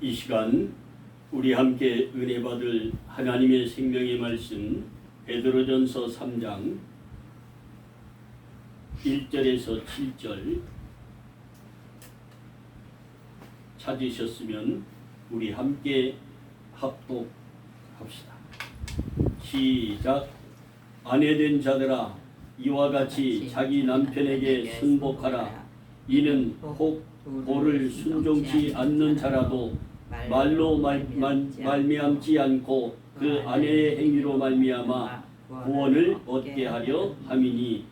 이 시간 우리 함께 은혜 받을 하나님의 생명의 말씀 베드로전서 3장 1절에서 7절 찾으셨으면 우리 함께 합독합시다. 시작. 아내된 자들아 이와 같이 자기 남편에게 순복하라. 이는 혹 도를 순종치 않는 자라도 말로 말미암지 않고 그 아내의 행위로 말미암아 구원을 얻게 하려 함이니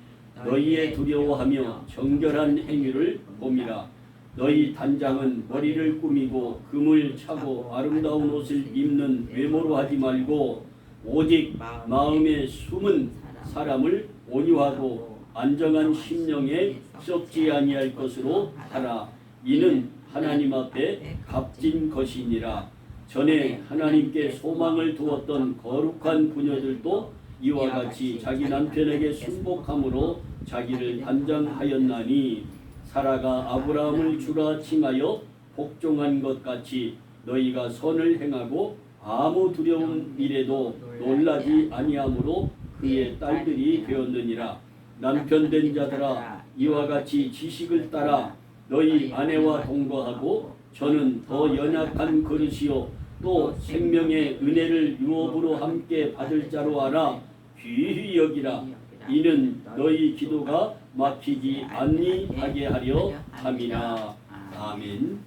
너희의 두려워하며 정결한 행위를 봄이라. 너희 단장은 머리를 꾸미고 금을 차고 아름다운 옷을 입는 외모로 하지 말고 오직 마음에 숨은 사람을 온유하고 안정한 심령에 썩지 아니할 것으로 하라. 이는 하나님 앞에 값진 것이니라. 전에 하나님께 소망을 두었던 거룩한 부녀들도 이와 같이 자기 남편에게 순복함으로 자기를 단장하였나니 사라가 아브라함을 주라 칭하여 복종한 것 같이 너희가 선을 행하고 아무 두려운 일에도 놀라지 아니하므로 그의 딸들이 되었느니라. 남편된 자들아 이와 같이 지식을 따라 너희 아내와 동거하고 저는 더 연약한 그릇이요 또 생명의 은혜를 유업으로 함께 받을 자로 알아 귀히 여기라. 이는 너희 기도가 막히지 아니하게 하려 함이라. 아멘.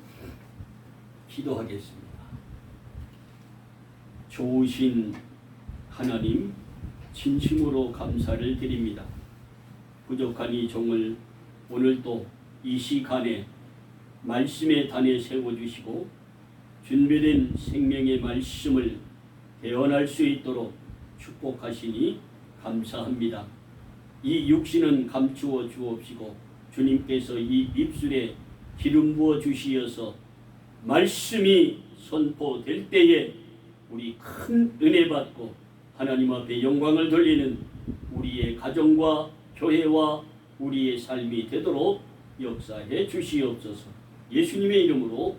기도하겠습니다. 좋으신 하나님 진심으로 감사를 드립니다. 부족한 이 종을 오늘도 이 시간에 말씀의 단에 세워주시고 준비된 생명의 말씀을 대언할 수 있도록 축복하시니 감사합니다. 이 육신은 감추어 주옵시고 주님께서 이 입술에 기름 부어 주시어서 말씀이 선포될 때에 우리 큰 은혜 받고 하나님 앞에 영광을 돌리는 우리의 가정과 교회와 우리의 삶이 되도록 역사해 주시옵소서. 예수님의 이름으로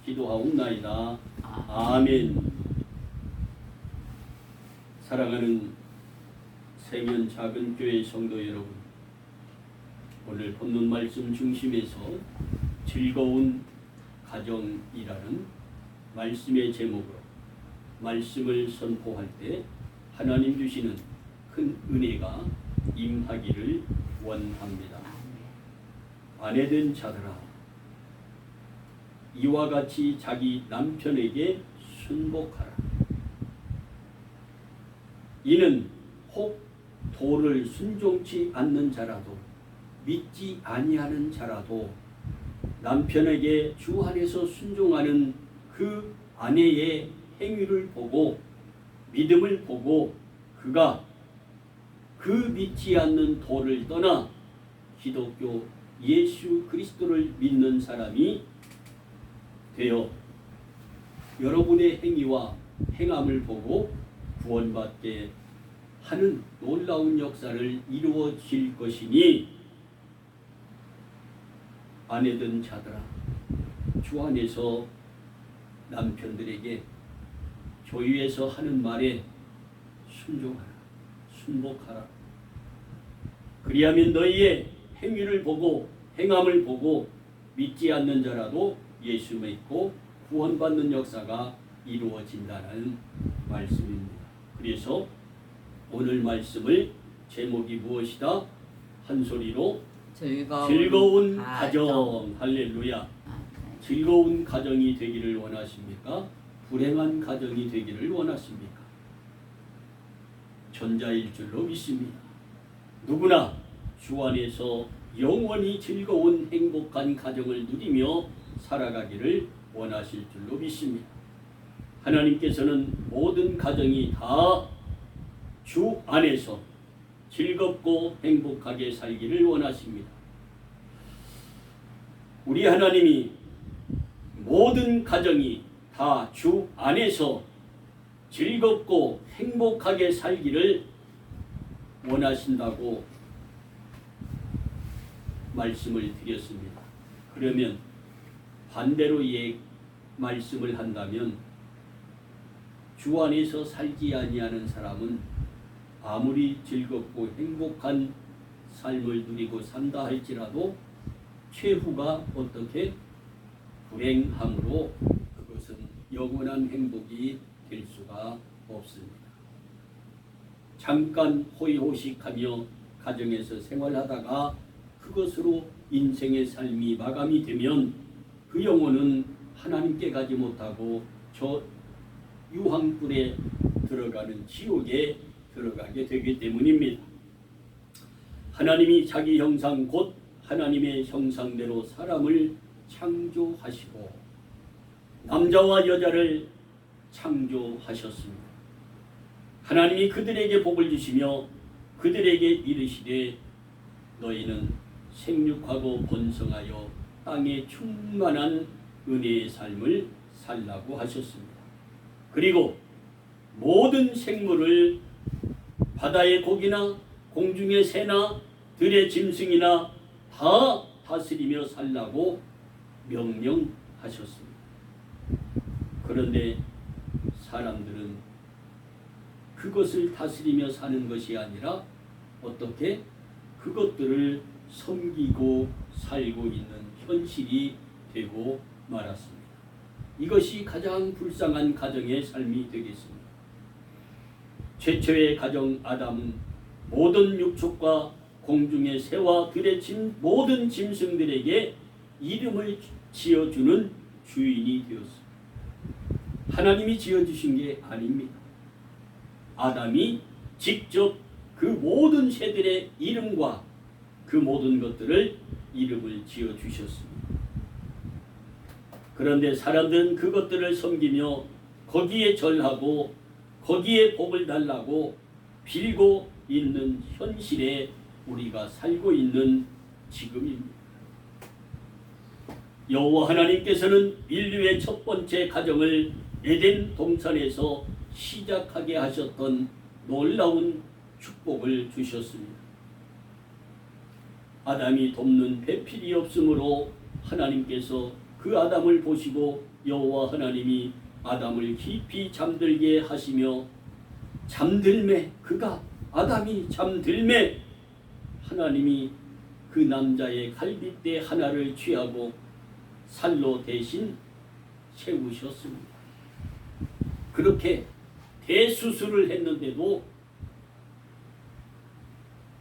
기도하옵나이다. 아멘. 사랑하는 생연 작은 교회 성도 여러분, 오늘 본문 말씀 중심에서 즐거운 가정이라는 말씀의 제목으로 말씀을 선포할 때 하나님 주시는 큰 은혜가 임하기를 원합니다. 아내된 자들아 이와 같이 자기 남편에게 순복하라. 이는 혹 도를 순종치 않는 자라도 믿지 아니하는 자라도 남편에게 주 안에서 순종하는 그 아내의 행위를 보고 믿음을 보고 그가 그 믿지 않는 도를 떠나 기독교 예수 그리스도를 믿는 사람이 되어 여러분의 행위와 행함을 보고 구원받게 하는 놀라운 역사를 이루어질 것이니 아내든 자들아 주 안에서 남편들에게 교회에서 하는 말에 순종하라, 순복하라. 그리하면 너희의 행위를 보고 행함을 보고 믿지 않는 자라도 예수 믿고 구원받는 역사가 이루어진다는 말씀입니다. 그래서 오늘 말씀을 제목이 무엇이다? 한 소리로 즐거운 가정. 할렐루야. 즐거운 가정이 되기를 원하십니까? 불행한 가정이 되기를 원하십니까? 전자일 줄로 믿습니다. 누구나 주 안에서 영원히 즐거운 행복한 가정을 누리며 살아가기를 원하실 줄로 믿습니다. 하나님께서는 모든 가정이 다 주 안에서 즐겁고 행복하게 살기를 원하십니다. 우리 하나님이 모든 가정이 다 주 안에서 즐겁고 행복하게 살기를 원하신다고 말씀을 드렸습니다. 그러면 반대로 말씀을 한다면 주 안에서 살지 아니하는 사람은 아무리 즐겁고 행복한 삶을 누리고 산다 할지라도 최후가 어떻게 불행함으로 그것은 영원한 행복이 될 수가 없습니다. 잠깐 호의호식하며 가정에서 생활하다가 그것으로 인생의 삶이 마감이 되면 그 영혼은 하나님께 가지 못하고 저 유황불에 들어가는 지옥에 들어가게 되기 때문입니다. 하나님이 자기 형상 곧 하나님의 형상대로 사람을 창조하시고 남자와 여자를 창조하셨습니다. 하나님이 그들에게 복을 주시며 그들에게 이르시되 너희는 생육하고 번성하여 땅에 충만한 은혜의 삶을 살라고 하셨습니다. 그리고 모든 생물을 바다의 고기나 공중의 새나 들의 짐승이나 다 다스리며 살라고 명령하셨습니다. 그런데 사람들은 그것을 다스리며 사는 것이 아니라 어떻게 그것들을 섬기고 살고 있는 현실이 되고 말았습니다. 이것이 가장 불쌍한 가정의 삶이 되겠습니다. 최초의 가정 아담은 모든 육축과 공중의 새와 들의 모든 짐승들에게 이름을 지어주는 주인이 되었습니다. 하나님이 지어주신 게 아닙니다. 아담이 직접 그 모든 새들의 이름과 그 모든 것들을 이름을 지어주셨습니다. 그런데 사람들은 그것들을 섬기며 거기에 절하고 거기에 복을 달라고 빌고 있는 현실에 우리가 살고 있는 지금입니다. 여호와 하나님께서는 인류의 첫 번째 가정을 에덴 동산에서 시작하게 하셨던 놀라운 축복을 주셨습니다. 아담이 돕는 배필이 없으므로 하나님께서 그 아담을 보시고 여호와 하나님이 아담을 깊이 잠들게 하시며 잠들매 그가 아담이 잠들매 하나님이 그 남자의 갈빗대 하나를 취하고 살로 대신 세우셨습니다. 그렇게 대수술을 했는데도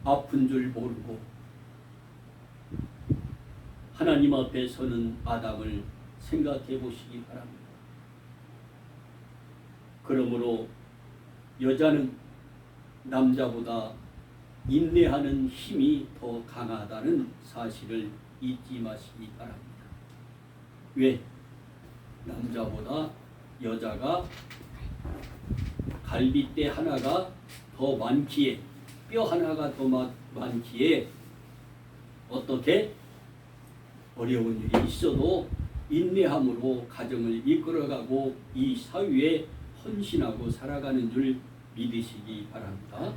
아픈 줄 모르고 하나님 앞에 서는 아담을 생각해 보시기 바랍니다. 그러므로 여자는 남자보다 인내하는 힘이 더 강하다는 사실을 잊지 마시기 바랍니다. 왜? 남자보다 여자가 갈빗대 하나가 더 많기에 뼈 하나가 더 많기에 어떻게 어려운 일이 있어도 인내함으로 가정을 이끌어가고 이 사회에 헌신하고 살아가는 줄 믿으시기 바랍니다.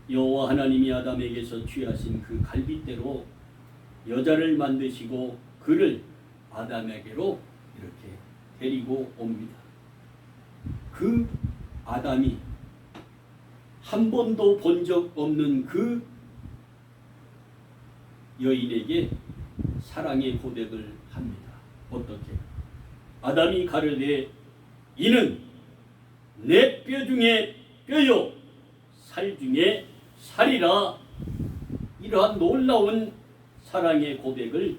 여호와 하나님이 아담에게서 취하신 그 갈빗대로 여자를 만드시고 그를 아담에게로 이렇게 데리고 옵니다. 그 아담이 한 번도 본 적 없는 그 여인에게 사랑의 고백을 합니다. 어떻게? 아담이 가르되 이는 내 뼈 중에 뼈요 살 중에 살이라. 이러한 놀라운 사랑의 고백을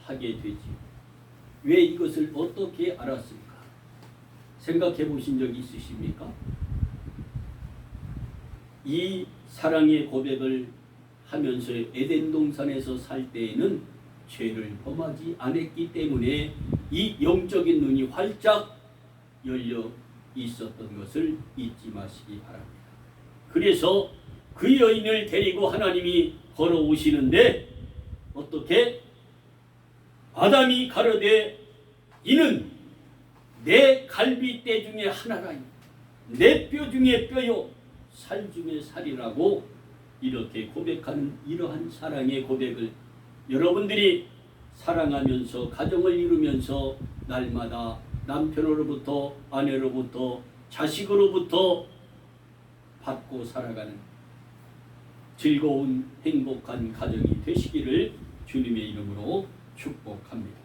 하게 되지. 왜 이것을 어떻게 알았습니까? 생각해 보신 적 있으십니까? 이 사랑의 고백을 하면서 에덴 동산에서 살 때에는 죄를 범하지 않았기 때문에 이 영적인 눈이 활짝 열려 있었던 것을 잊지 마시기 바랍니다. 그래서 그 여인을 데리고 하나님이 걸어오시는데 어떻게? 아담이 가로되 이는 내 갈빗대 중에 하나라. 내 뼈 중에 뼈요 살 중에 살이라고 이렇게 고백하는 이러한 사랑의 고백을 여러분들이 사랑하면서 가정을 이루면서 날마다 남편으로부터 아내로부터 자식으로부터 받고 살아가는 즐거운 행복한 가정이 되시기를 주님의 이름으로 축복합니다.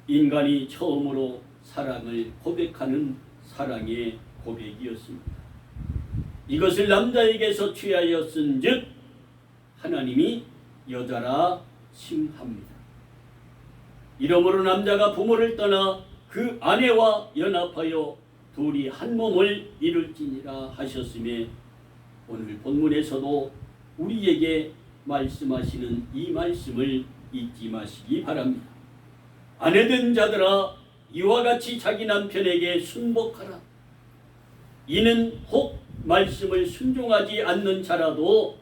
인간이 처음으로 사랑을 고백하는 사랑의 고백이었습니다. 이것을 남자에게서 취하였은즉 하나님이 여자라 칭합니다. 이러므로 남자가 부모를 떠나 그 아내와 연합하여 둘이 한 몸을 이룰지니라 하셨음에 오늘 본문에서도 우리에게 말씀하시는 이 말씀을 잊지 마시기 바랍니다. 아내된 자들아 이와 같이 자기 남편에게 순복하라. 이는 혹 말씀을 순종하지 않는 자라도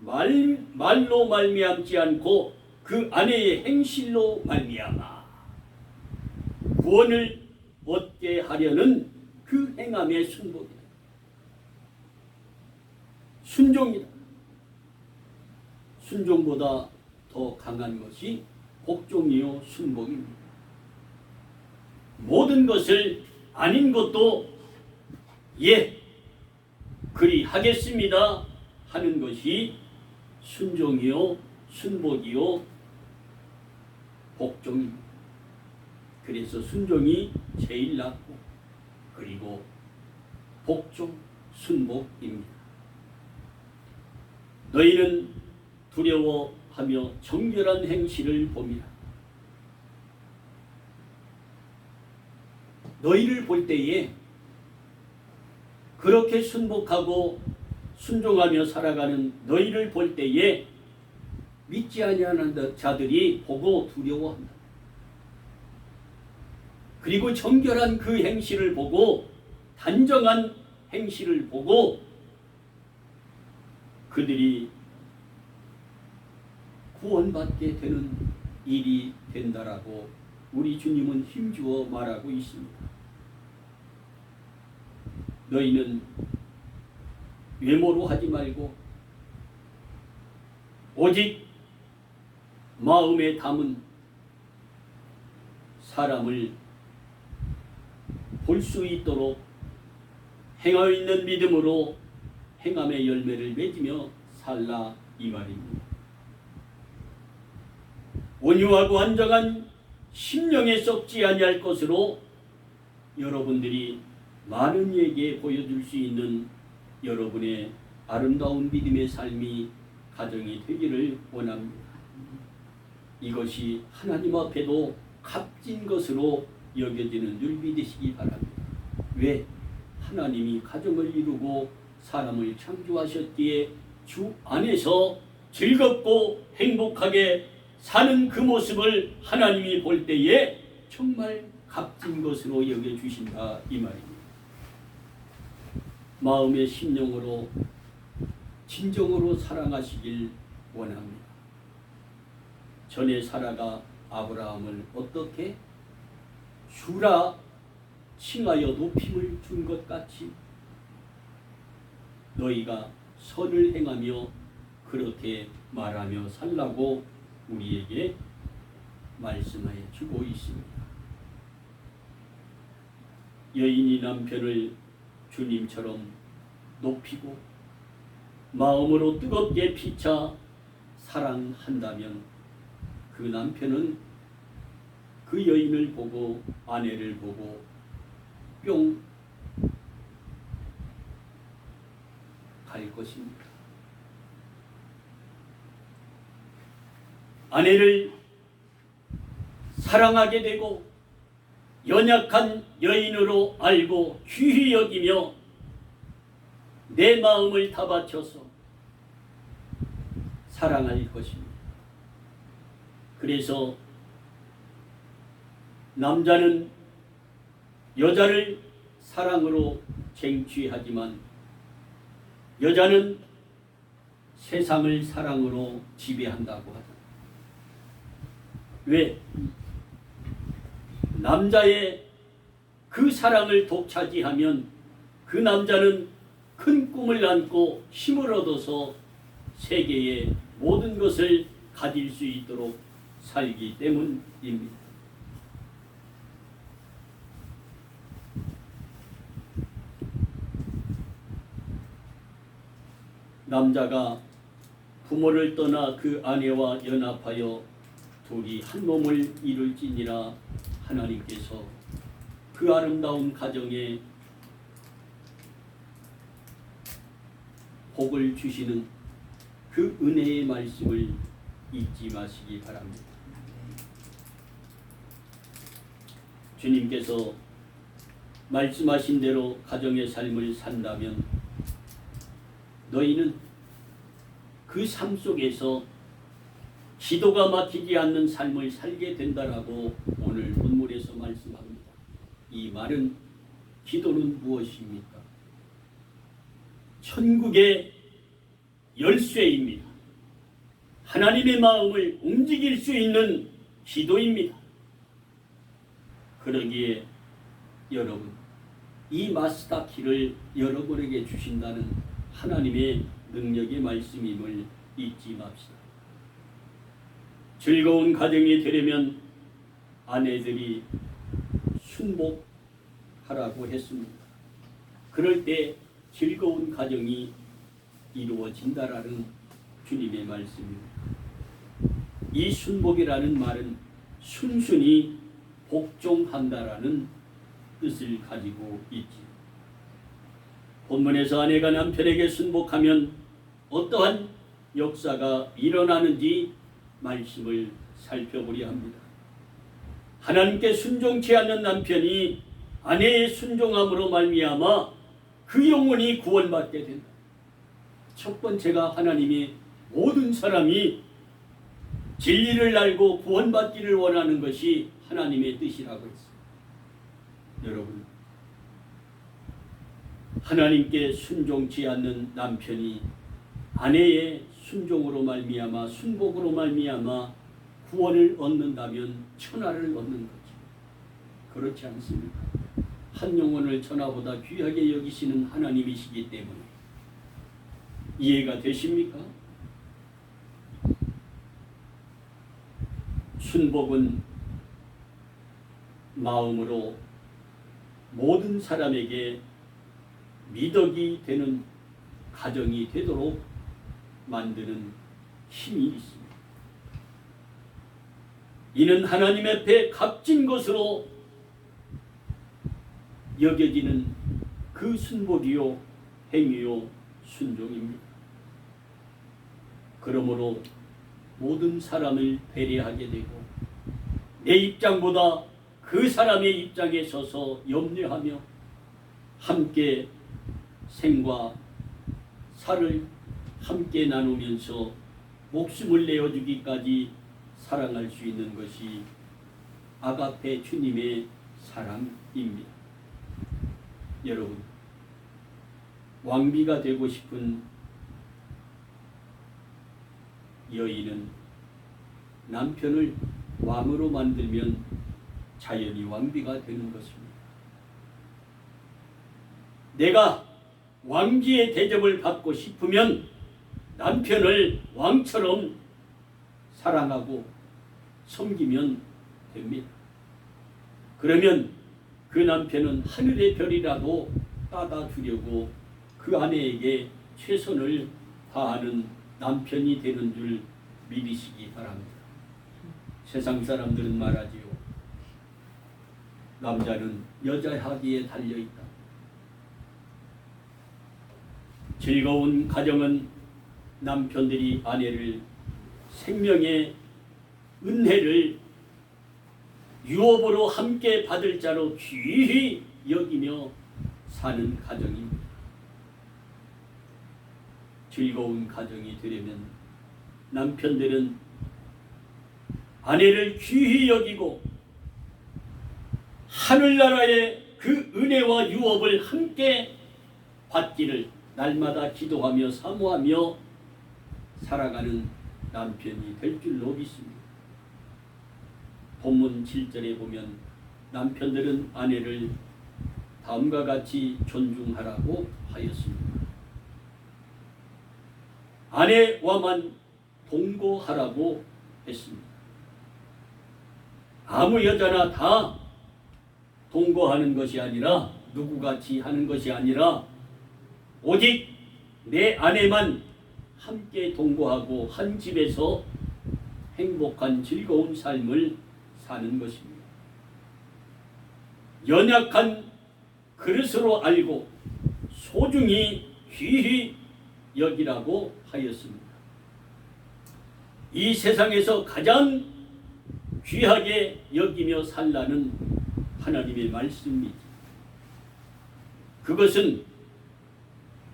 말로 말미암지 않고 그 아내의 행실로 말미암아 구원을 얻게 하려는 그 행함의 순복이다. 순종이다. 순종보다 더 강한 것이 복종이요 순복입니다. 모든 것을 아닌 것도 예 그리 하겠습니다 하는 것이 순종이요 순복이요 복종입니다. 그래서 순종이 제일 낫고 그리고 복종 순복입니다. 너희는 두려워하며 정결한 행실을 봄이라. 너희를 볼 때에 그렇게 순복하고 순종하며 살아가는 너희를 볼 때에 믿지 아니하는 자들이 보고 두려워한다. 그리고 정결한 그 행실을 보고 단정한 행실을 보고 그들이 구원받게 되는 일이 된다라고 우리 주님은 힘주어 말하고 있습니다. 너희는 외모로 하지 말고 오직 마음에 담은 사람을 볼 수 있도록 행하여 있는 믿음으로 행함의 열매를 맺으며 살라 이 말입니다. 온유하고 안정한 심령에 썩지 아니할 것으로 여러분들이 많은 이에게 보여줄 수 있는 여러분의 아름다운 믿음의 삶이 가정이 되기를 원합니다. 이것이 하나님 앞에도 값진 것으로 여겨지는 줄 믿으시기 바랍니다. 왜? 하나님이 가정을 이루고 사람을 창조하셨기에 주 안에서 즐겁고 행복하게 사는 그 모습을 하나님이 볼 때에 정말 값진 것으로 여겨주신다 이 말입니다. 마음의 심령으로 진정으로 사랑하시길 원합니다. 전에 사라가 아브라함을 어떻게 주라 칭하여 높임을 준 것 같이 너희가 선을 행하며 그렇게 말하며 살라고 우리에게 말씀하여 주고 있습니다. 여인이 남편을 주님처럼 높이고 마음으로 뜨겁게 피차 사랑한다면 그 남편은 그 여인을 보고 아내를 보고 뿅 갈 것입니다. 아내를 사랑하게 되고 연약한 여인으로 알고 귀히 여기며 내 마음을 다 바쳐서 사랑할 것입니다. 그래서 남자는 여자를 사랑으로 쟁취하지만 여자는 세상을 사랑으로 지배한다고 하다. 왜? 남자의 그 사랑을 독차지하면 그 남자는 큰 꿈을 안고 힘을 얻어서 세계의 모든 것을 가질 수 있도록 살기 때문입니다. 남자가 부모를 떠나 그 아내와 연합하여 둘이 한 몸을 이룰지니라. 하나님께서 그 아름다운 가정에 복을 주시는 그 은혜의 말씀을 잊지 마시기 바랍니다. 주님께서 말씀하신 대로 가정의 삶을 산다면 너희는 그 삶 속에서 기도가 막히지 않는 삶을 살게 된다라고 오늘 본문에서 말씀합니다. 이 말은 기도는 무엇입니까? 천국의 열쇠입니다. 하나님의 마음을 움직일 수 있는 기도입니다. 그러기에 여러분, 이 마스터 키를 여러분에게 주신다는 하나님의 능력의 말씀임을 잊지 맙시다. 즐거운 가정이 되려면 아내들이 순복하라고 했습니다. 그럴 때 즐거운 가정이 이루어진다라는 주님의 말씀입니다. 이 순복이라는 말은 순순히 복종한다라는 뜻을 가지고 있지. 본문에서 아내가 남편에게 순복하면 어떠한 역사가 일어나는지 말씀을 살펴보려 합니다. 하나님께 순종치 않는 남편이 아내의 순종함으로 말미암아 그 영혼이 구원받게 된다. 첫 번째가 하나님이 모든 사람이 진리를 알고 구원받기를 원하는 것이 하나님의 뜻이라고 했어요. 여러분, 하나님께 순종치 않는 남편이 아내의 순종으로 말미암아 순복으로 말미암아 구원을 얻는다면 천하를 얻는 거죠. 그렇지 않습니까? 한 영혼을 천하보다 귀하게 여기시는 하나님이시기 때문에. 이해가 되십니까? 순복은 마음으로 모든 사람에게 미덕이 되는 가정이 되도록 만드는 힘이 있습니다. 이는 하나님 앞에 값진 것으로 여겨지는 그 순복이요 행위요 순종입니다. 그러므로 모든 사람을 배려하게 되고 내 입장보다 그 사람의 입장에 서서 염려하며 함께 생과 살을 함께 나누면서 목숨을 내어주기까지 사랑할 수 있는 것이 아가페 주님의 사랑입니다. 여러분, 왕비가 되고 싶은 여인은 남편을 왕으로 만들면 자연히 왕비가 되는 것입니다. 내가 왕비의 대접을 받고 싶으면 남편을 왕처럼 사랑하고 섬기면 됩니다. 그러면 그 남편은 하늘의 별이라도 따다 주려고 그 아내에게 최선을 다하는 남편이 되는 줄 믿으시기 바랍니다. 세상 사람들은 말하지요. 남자는 여자하기에 달려있다. 즐거운 가정은 남편들이 아내를 생명의 은혜를 유업으로 함께 받을 자로 귀히 여기며 사는 가정입니다. 즐거운 가정이 되려면 남편들은 아내를 귀히 여기고 하늘나라의 그 은혜와 유업을 함께 받기를 날마다 기도하며 사모하며 살아가는 남편이 될 줄로 믿습니다. 본문 7절에 보면 남편들은 아내를 다음과 같이 존중하라고 하였습니다. 아내와만 동거하라고 했습니다. 아무 여자나 다 동거하는 것이 아니라 누구같이 하는 것이 아니라 오직 내 아내만 함께 동거하고 한 집에서 행복한 즐거운 삶을 사는 것입니다. 연약한 그릇으로 알고 소중히 귀히 여기라고 하였습니다. 이 세상에서 가장 귀하게 여기며 살라는 하나님의 말씀이지. 그것은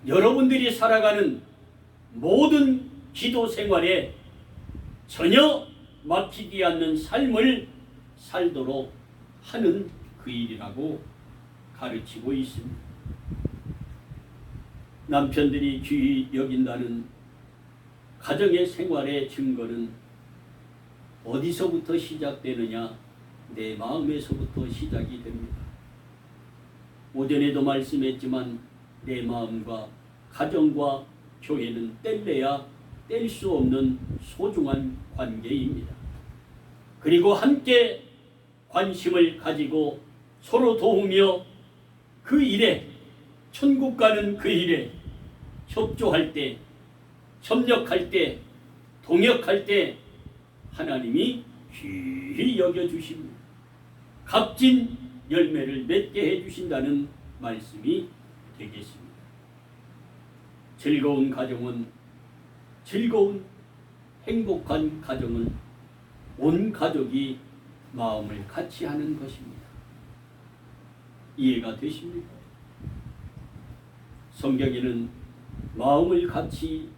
여러분들이 살아가는 모든 기도 생활에 전혀 막히지 않는 삶을 살도록 하는 그 일이라고 가르치고 있습니다. 남편들이 귀히 여긴다는 가정의 생활의 증거는 어디서부터 시작되느냐? 내 마음에서부터 시작이 됩니다. 오전에도 말씀했지만 내 마음과 가정과 교회는 뗄래야 뗄 수 없는 소중한 관계입니다. 그리고 함께 관심을 가지고 서로 도우며 그 일에, 천국 가는 그 일에 협조할 때, 협력할 때, 동역할 때 하나님이 귀히 여겨주십니다. 값진 열매를 맺게 해주신다는 말씀이 되겠습니다. 즐거운 가정은, 즐거운 행복한 가정은 온 가족이 마음을 같이 하는 것입니다. 이해가 되십니까? 성경에는 마음을 같이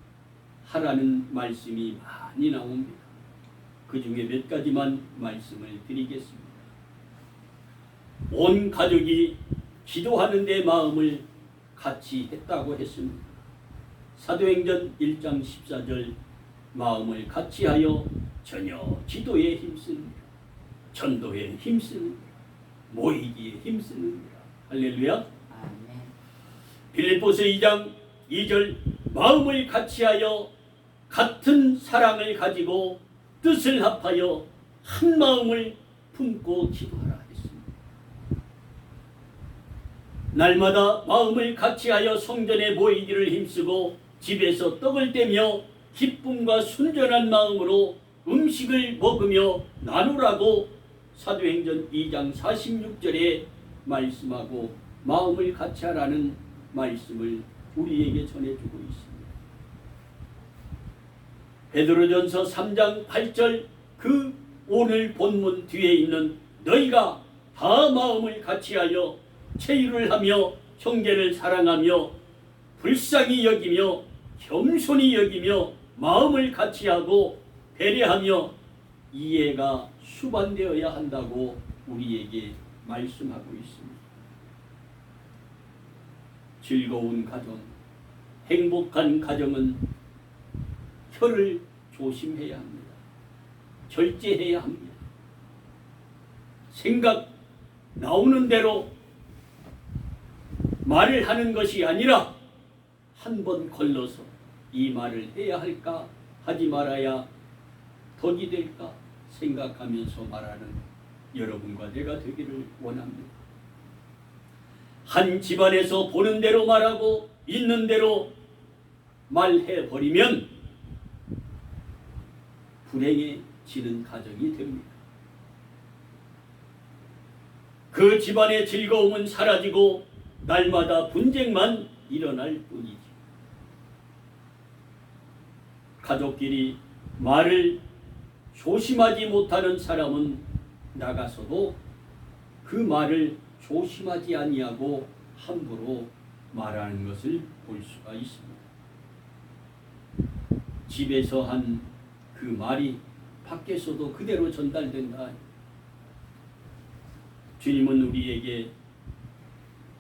하라는 말씀이 많이 나옵니다. 그 중에 몇 가지만 말씀을 드리겠습니다. 온 가족이 기도하는 데 마음을 같이 했다고 했습니다. 사도행전 1장 14절 마음을 같이 하여 전혀 기도에 힘씁니다. 전도에 힘씁니다. 모이기에 힘씁니다. 할렐루야. 아멘. 빌립보서 2장 2절 마음을 같이하여 같은 사랑을 가지고 뜻을 합하여 한 마음을 품고 기도하라 했습니다. 날마다 마음을 같이하여 성전에 모이기를 힘쓰고 집에서 떡을 떼며 기쁨과 순전한 마음으로 음식을 먹으며 나누라고 사도행전 2장 46절에 말씀하고 마음을 같이하라는 말씀을 우리에게 전해주고 있습니다. 베드로전서 3장 8절 그 오늘 본문 뒤에 있는 너희가 다 마음을 같이하여 체휼을 하며 형제를 사랑하며 불쌍히 여기며 겸손히 여기며 마음을 같이하고 배려하며 이해가 수반되어야 한다고 우리에게 말씀하고 있습니다. 즐거운 가정, 행복한 가정은 혀를 조심해야 합니다. 절제해야 합니다. 생각 나오는 대로 말을 하는 것이 아니라 한 번 걸러서 이 말을 해야 할까 하지 말아야 덕이 될까 생각하면서 말하는 여러분과 내가 되기를 원합니다. 한 집안에서 보는 대로 말하고 있는 대로 말해버리면 불행해지는 가정이 됩니다. 그 집안의 즐거움은 사라지고 날마다 분쟁만 일어날 뿐이지. 가족끼리 말을 조심하지 못하는 사람은 나가서도 그 말을 조심하지 아니하고 함부로 말하는 것을 볼 수가 있습니다. 집에서 한 그 말이 밖에서도 그대로 전달된다. 주님은 우리에게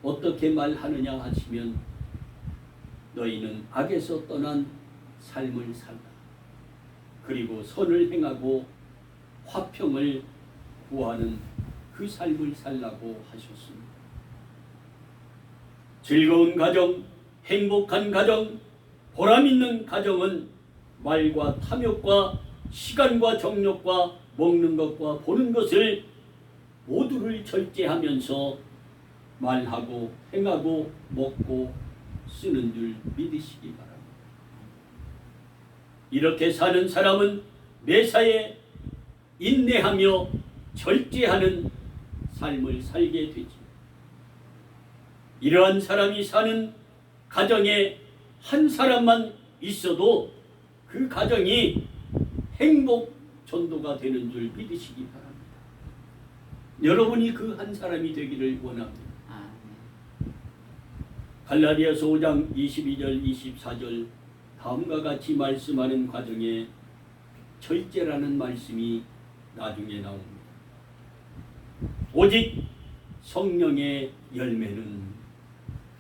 어떻게 말하느냐 하시면 너희는 악에서 떠난 삶을 살라. 그리고 선을 행하고 화평을 구하는 그 삶을 살라고 하셨습니다. 즐거운 가정, 행복한 가정, 보람 있는 가정은 말과 탐욕과 시간과 정욕과 먹는 것과 보는 것을 모두를 절제하면서 말하고 행하고 먹고 쓰는 줄 믿으시기 바랍니다. 이렇게 사는 사람은 매사에 인내하며 절제하는 삶을 살게 되지. 이러한 사람이 사는 가정에 한 사람만 있어도 그 가정이 행복 전도가 되는 줄 믿으시기 바랍니다. 여러분이 그 한 사람이 되기를 원합니다. 갈라디아서 5장 22절 24절 다음과 같이 말씀하는 과정에 절제라는 말씀이 나중에 나옵니다. 오직 성령의 열매는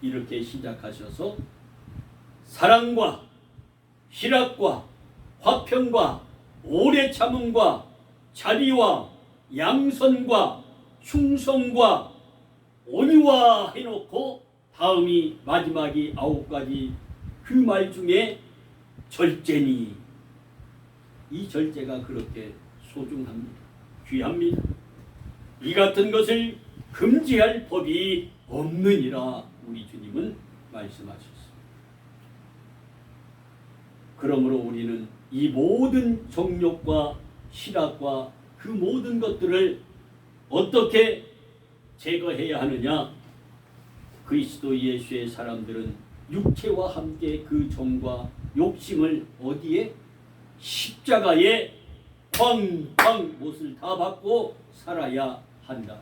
이렇게 시작하셔서 사랑과 희락과 화평과 오래 참음과 자비와 양선과 충성과 온유와 해놓고 다음이 마지막이 9가지 그 말 중에 절제니, 이 절제가 그렇게 소중합니다. 귀합니다. 이 같은 것을 금지할 법이 없느니라 우리 주님은 말씀하셨습니다. 그러므로 우리는 이 모든 정욕과 실학과 그 모든 것들을 어떻게 제거해야 하느냐? 그리스도 예수의 사람들은 육체와 함께 그 정과 욕심을 어디에? 십자가에 쾅쾅 못을 다 받고 살아야 한다.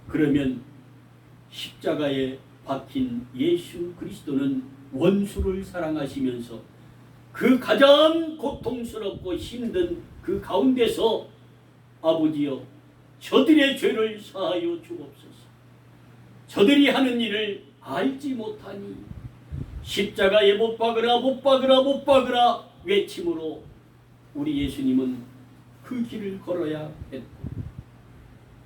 그러면 십자가에 박힌 예수 그리스도는 원수를 사랑하시면서 그 가장 고통스럽고 힘든 그 가운데서 아버지여 저들의 죄를 사하여 주옵소서. 저들이 하는 일을 알지 못하니 십자가에 못 박으라 못 박으라 못 박으라 외침으로 우리 예수님은 그 길을 걸어야 했고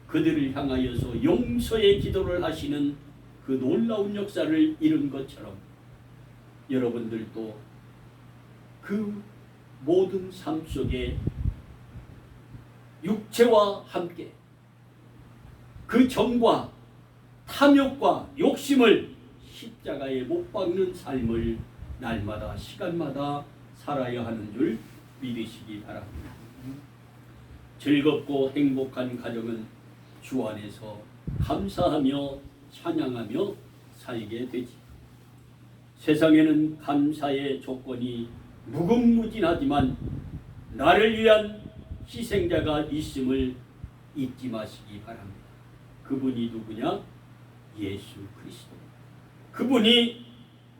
그들을 향하여서 용서의 기도를 하시는 그 놀라운 역사를 이룬 것처럼 여러분들도 그 모든 삶 속에 육체와 함께 그 정과 탐욕과 욕심을 십자가에 못 박는 삶을 날마다 시간마다 살아야 하는 줄 믿으시기 바랍니다. 즐겁고 행복한 가정은 주 안에서 감사하며 찬양하며 살게 되지. 세상에는 감사의 조건이 무궁무진하지만 나를 위한 희생자가 있음을 잊지 마시기 바랍니다. 그분이 누구냐? 예수 그리스도. 그분이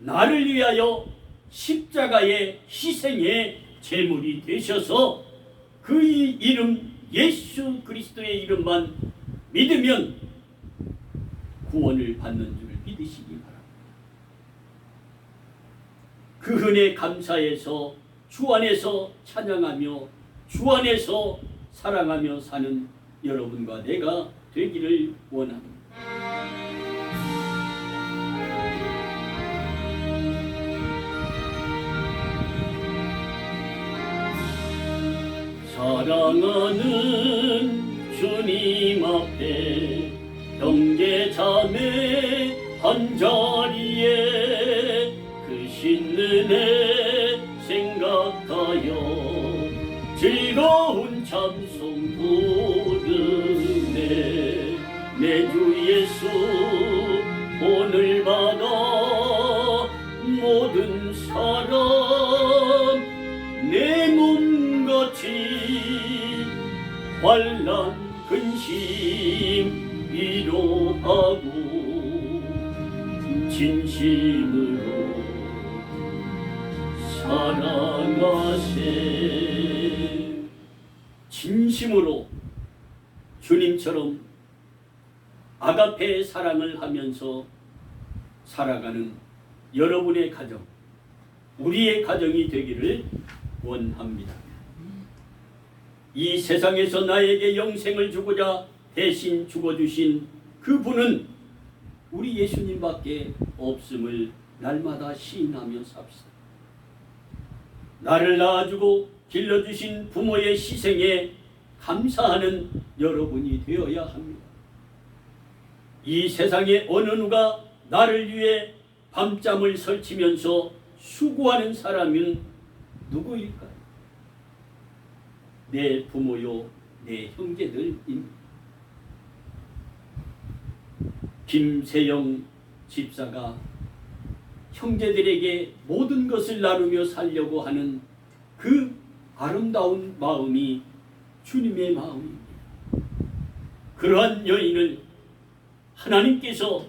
나를 위하여 십자가의 희생의 제물이 되셔서 그 이름 예수 그리스도의 이름만 믿으면 구원을 받는 줄 믿으시기 바랍니다. 그 은혜 감사해서 주 안에서 찬양하며 주 안에서 사랑하며 사는 여러분과 내가 되기를 원합니다. 사랑하는 주님 앞에 형제 자매 한자리에 그 신은혜 생각하여 즐거운 찬송 부르네. 내 주 예수 오늘마다 모든 사람 내 몸같이 환난 근심 위로하고 진심으로 사랑하세. 진심으로 주님처럼 아가페의 사랑을 하면서 살아가는 여러분의 가정, 우리의 가정이 되기를 원합니다. 이 세상에서 나에게 영생을 주고자 대신 죽어주신 그분은 우리 예수님밖에 없음을 날마다 시인하며 삽시다. 나를 낳아주고 길러주신 부모의 희생에 감사하는 여러분이 되어야 합니다. 이 세상에 어느 누가 나를 위해 밤잠을 설치면서 수고하는 사람은 누구일까요? 내 부모요, 내 형제들입니다. 김세영 집사가 형제들에게 모든 것을 나누며 살려고 하는 그 아름다운 마음이 주님의 마음입니다. 그러한 여인을 하나님께서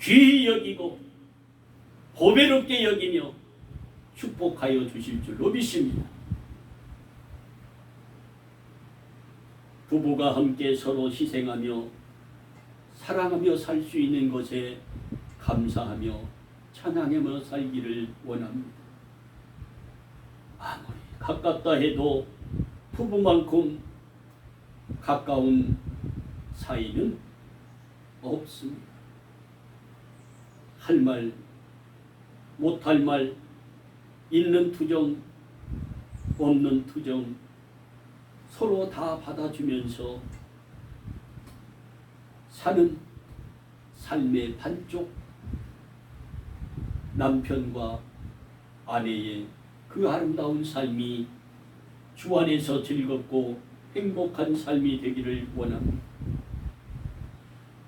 귀히 여기고 보배롭게 여기며 축복하여 주실 줄로 믿습니다. 부부가 함께 서로 희생하며 사랑하며 살 수 있는 것에 감사하며 찬양하며 살기를 원합니다. 아무리 가깝다 해도 부부만큼 가까운 사이는 없습니다. 할 말, 못할 말, 있는 투정, 없는 투정 서로 다 받아주면서 사는 삶의 반쪽, 남편과 아내의 그 아름다운 삶이 주 안에서 즐겁고 행복한 삶이 되기를 원합니다.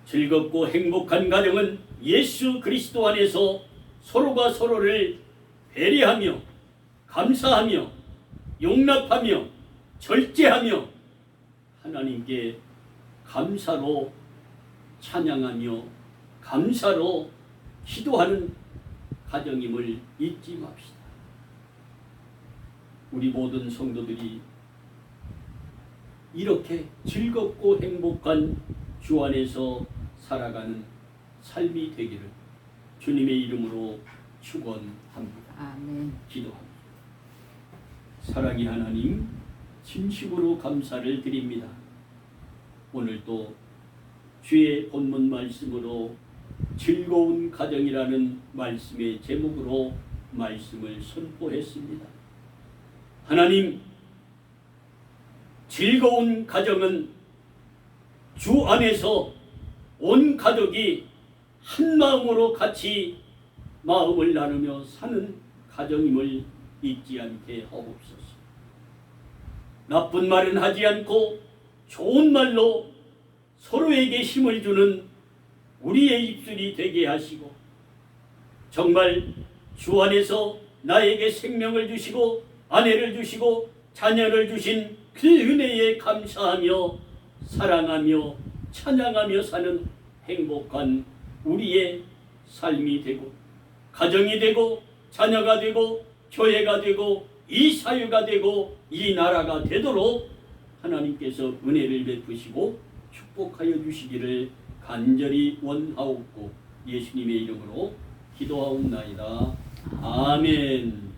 즐겁고 행복한 가정은 예수 그리스도 안에서 서로가 서로를 배려하며 감사하며 용납하며 절제하며 하나님께 감사로 찬양하며 감사로 기도하는 가정임을 잊지 맙시다. 우리 모든 성도들이 이렇게 즐겁고 행복한 주 안에서 살아가는 삶이 되기를 주님의 이름으로 축원합니다. 아멘. 기도합니다. 사랑의 하나님, 진심으로 감사를 드립니다. 오늘도 주의 본문 말씀으로 즐거운 가정이라는 말씀의 제목으로 말씀을 선포했습니다. 하나님, 즐거운 가정은 주 안에서 온 가족이 한 마음으로 같이 마음을 나누며 사는 가정임을 잊지 않게 하옵소서. 나쁜 말은 하지 않고 좋은 말로 서로에게 힘을 주는 우리의 입술이 되게 하시고, 정말 주 안에서 나에게 생명을 주시고 아내를 주시고 자녀를 주신 그 은혜에 감사하며 사랑하며 찬양하며 사는 행복한 우리의 삶이 되고 가정이 되고 자녀가 되고 교회가 되고 이 사회가 되고 이 나라가 되도록 하나님께서 은혜를 베푸시고 축복하여 주시기를 간절히 원하옵고 예수님의 이름으로 기도하옵나이다. 아멘.